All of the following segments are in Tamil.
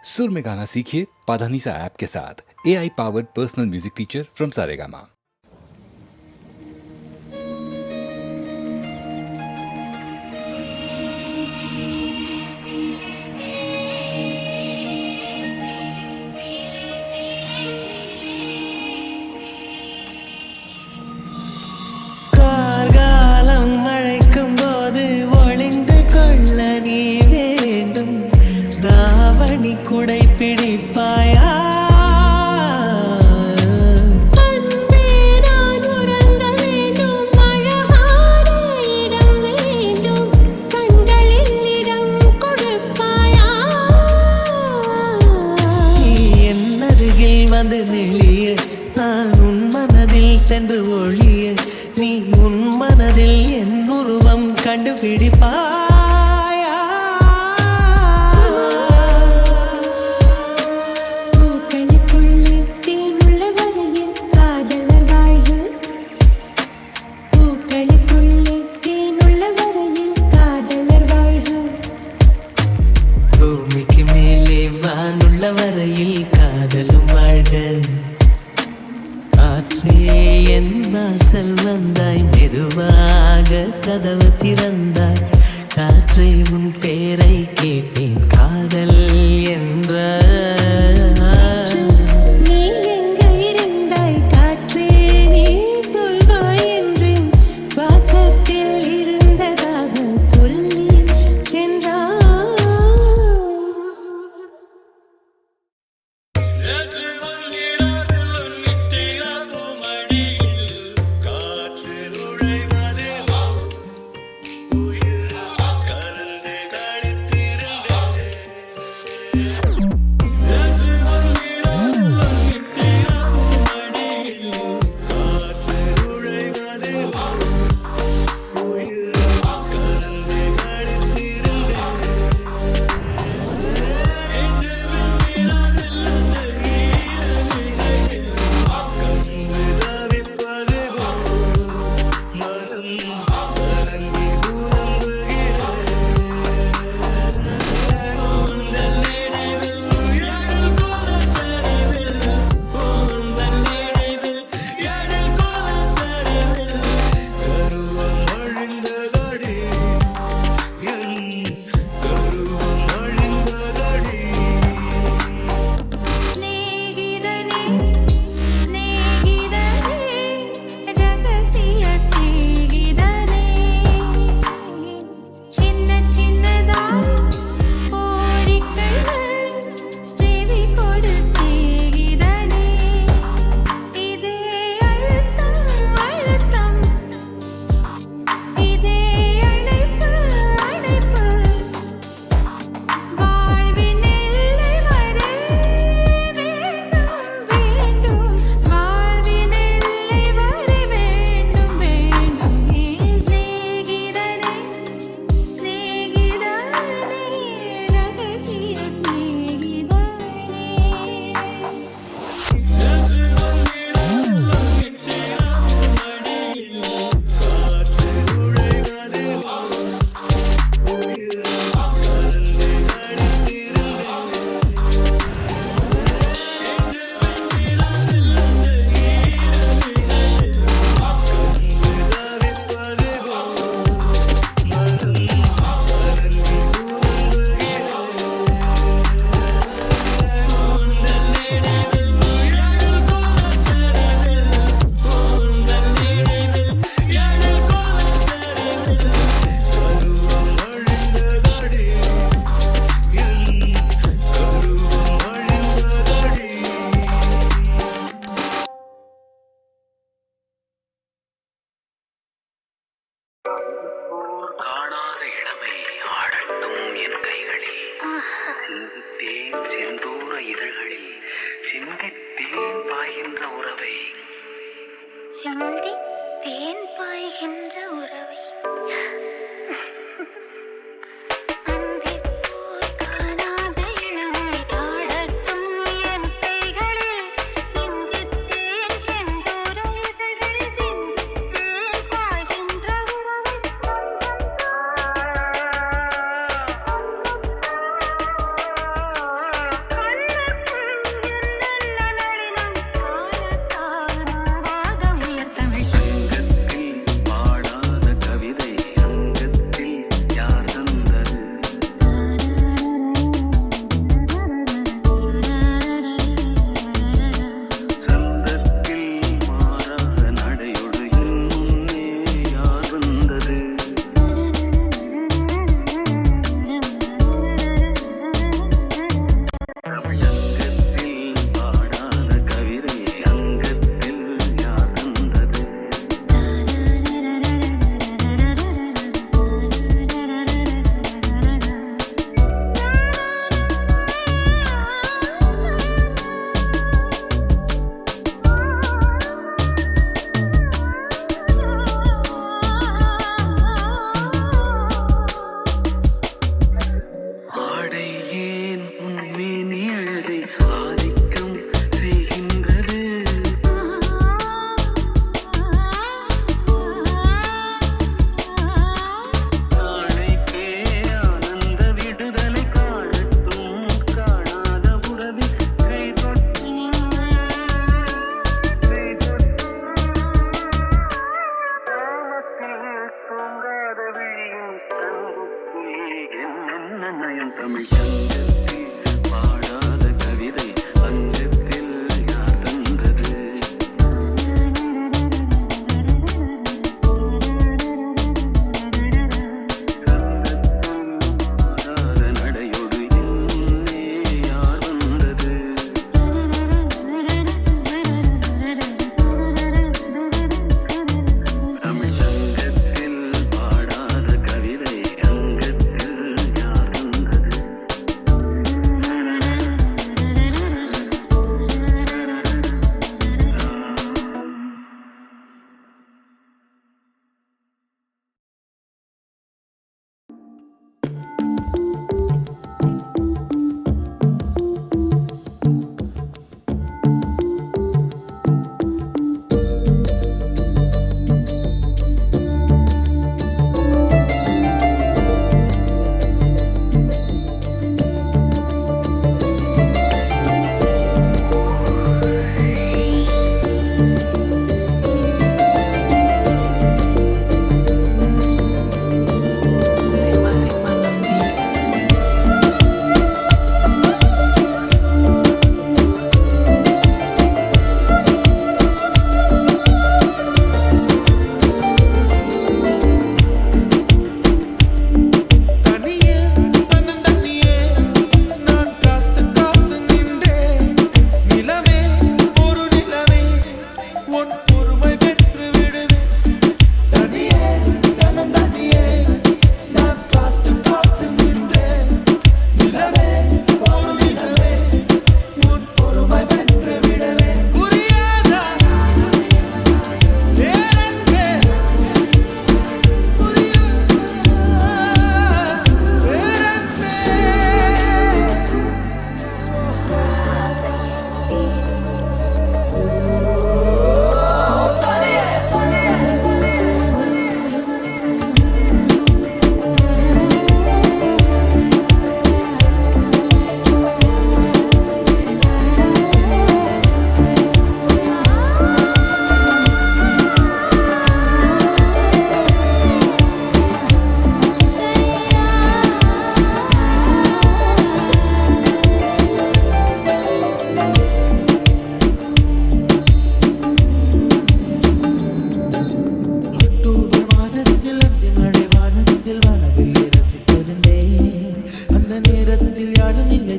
सुर में गाना सीखिए पाधानीसा ऐप के साथ। AI powered personal music teacher from Saregama. குடை பிடிப்பாயா அன்பே நான் உறங்க வேண்டும் அழகான இடம் வேண்டும் கண்களில் இடம் கொடுப்பாயா நீ என் அருகில் வந்து நெளிய நான் உன் மனதில் சென்று ஒளிய நீ உன் மனதில் என் உருவம் கண்டுபிடிப்பா வரையில் காதலும் வாழ்க காற்றே என் வாசல் வந்தாய் மெதுவாக கதவு திறந்தாய் காற்றை உன் பேரை கேட்டேன் காதல் என்ற நீ எங்க இருந்தாய் காற்றே நீ சொல்வாய் என்றேன் சுவாசத்தில் இருந்ததாக சொல்லி சென்றாய் சிந்தி தேன் பாய்கின்ற உறவை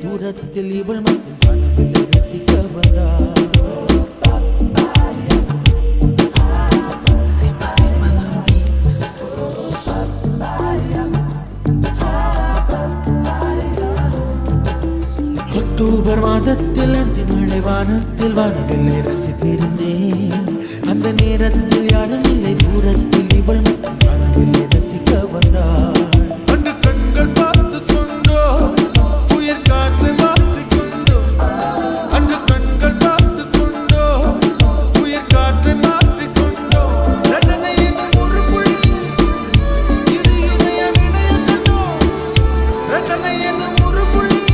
தூரத்தில் இவள் மட்டும் கனவில் ரசிக்க வந்தாள். அக்டோபர் மாதத்தில் அந்த மழை வானத்தில் வானவில்லை ரசித்திருந்தேன். அந்த நேரத்தில் யாரும் இல்லை, தூரத்தில் இவள் மட்டும் வானவில்லை ரசிக்க வந்தாள். அந்த கண்கள் பார்த்து கொண்டோ உயிர் காற்றை பார்த்து கொண்டோ, அந்த கண்கள் பார்த்து கொண்டோ உயிர் காற்றை மாற்றிக் கொண்டோ, ரசனை என்னும் ஒரு புள்ளியில் இரு இதயம் இணைய கண்டோ, ரசனை என்னும் ஒரு புள்ளியில்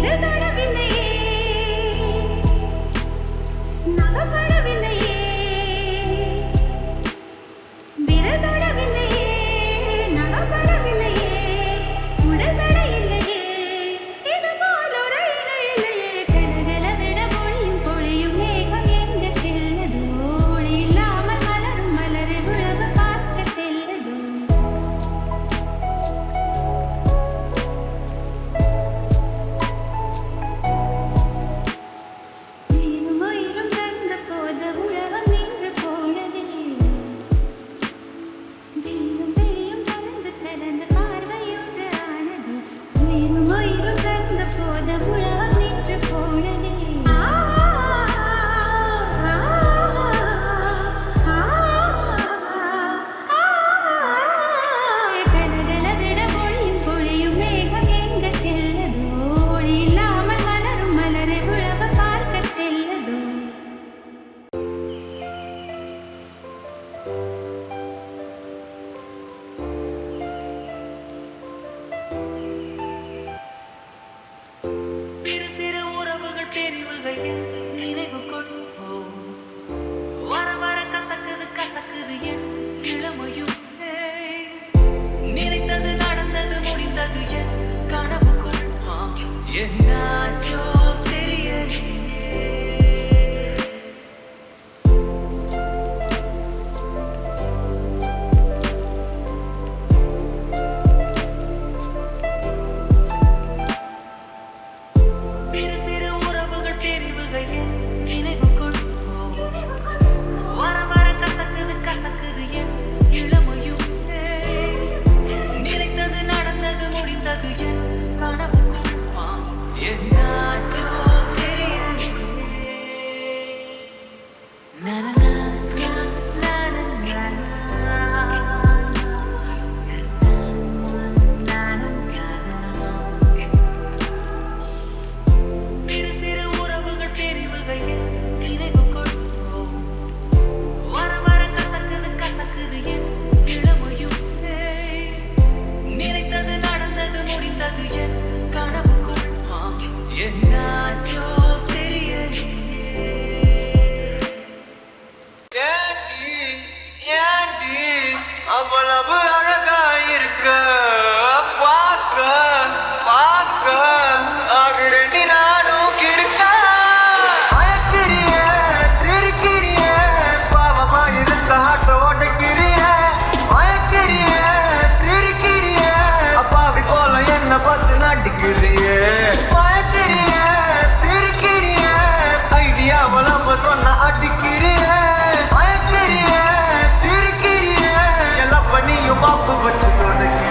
விரதடவில்லையே நகப்படவில்லையே விரதடவில்லையே நகப்படவில்லையே உடல்தட இல்லையே இது போல் ஒரு இணை இல்லையே கனகல விட மொழியும் பொழியும் மேகம் எங்க செல்லதோ ஒளி இல்லாமல் மலரும் மலரை உழவு பார்க்க செல்லதோ உயிரும் உயிரும் கலந்த போது உலகம் நின்று போனதே விழியும் விழியும் கலந்து கலந்து பார்வையொன்று ஆனது உயிரும் உயிரும் கலந்த போது உலகம் நின்று போனதே கலகல விட மொழியும் பொழியும் மேகம் எங்க செல்லதோ ஒளி இல்லாமல் மலரும் மலரை உழவு பார்க்க செல்லதோ சிறு சிறு உறவுகள் பிரிவுகள் என் நினைவு கொண்டு போகும் வர வர கசக்குது கசக்குது என் இளமையும் நினைத்தது நடந்தது முடிந்தது என் கனவுக்குள் என்னாச்சோ தெரியலையே சிறு சிறு உறவுகள் பிரிவுகள் என் நினைவு கொண்டு வர வர கசக்குது கசக்குது என் இளமையும் நினைத்தது நடந்தது முடிந்தது என் கனவுக்குள் என்னாச்சோ தெரியலையே நனனா சிறு சிறு உறவுகள் பிரிவுகள் என் நினைவு கொண்டு வர வர கசக்குது கசக்குது என் இளமையும் நினைத்தது நடந்தது முடிந்தது என் கனவுக்குள் என்னாச்சோ தெரியலையே ஏண்டி ஏண்டி அவ்வளவு அழகாயிருக்க பார்க்க பார்க்க ஆகிறேன் நானும் கிருக்க அயக்கிறிய சிரிக்கிறிய பாவமா இருக்க ஆட்டோ ஓட்டுக்கிறிய அயக்கிறிய சிரிக்கிறிய அப்பாவி போல என்ன பார்த்து நடிக்கிறிய அயக்கிறிய சிரிக்கிறிய ஐடியாவை நம்ம சொன்ன அடிக்கிறிய அயக்கிறிய சிரிக்கிறிய எல்லாம் பண்ணியும் பாப்பு வச்சு தொடங்கிறிய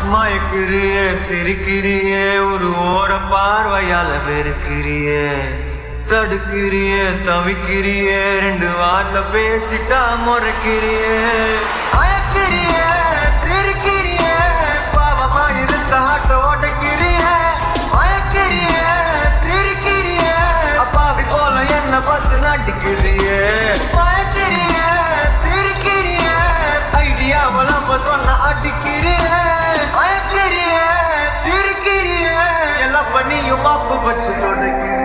மயக்கிறியே சிரிக்கிறியே ஒரு ஓர பார்வையால வெறுக்கிறியே தடுக்கிறியே தவிக்கிறியே ரெண்டு வார்த்தை பேசிட்டா முறைக்கிறியே அயக்கிறியே சிரிக்கிறியே பாவமா இருக்க ஆட்டோ ஓட்டுக்கிறியே அயக்கிறியே சிரிக்கிறியே அப்பாவி போல என்ன பார்த்து நடிக்கிறியே அயக்கிறியே சிரிக்கிறியே ஐடியாவை நம்ம சொன்ன அடிக்கிறியே அயக்கிறிய சிரிக்கிறிய எல்லாம் பண்ணியும் மாப்பு வச்சு தொடங்கிறிய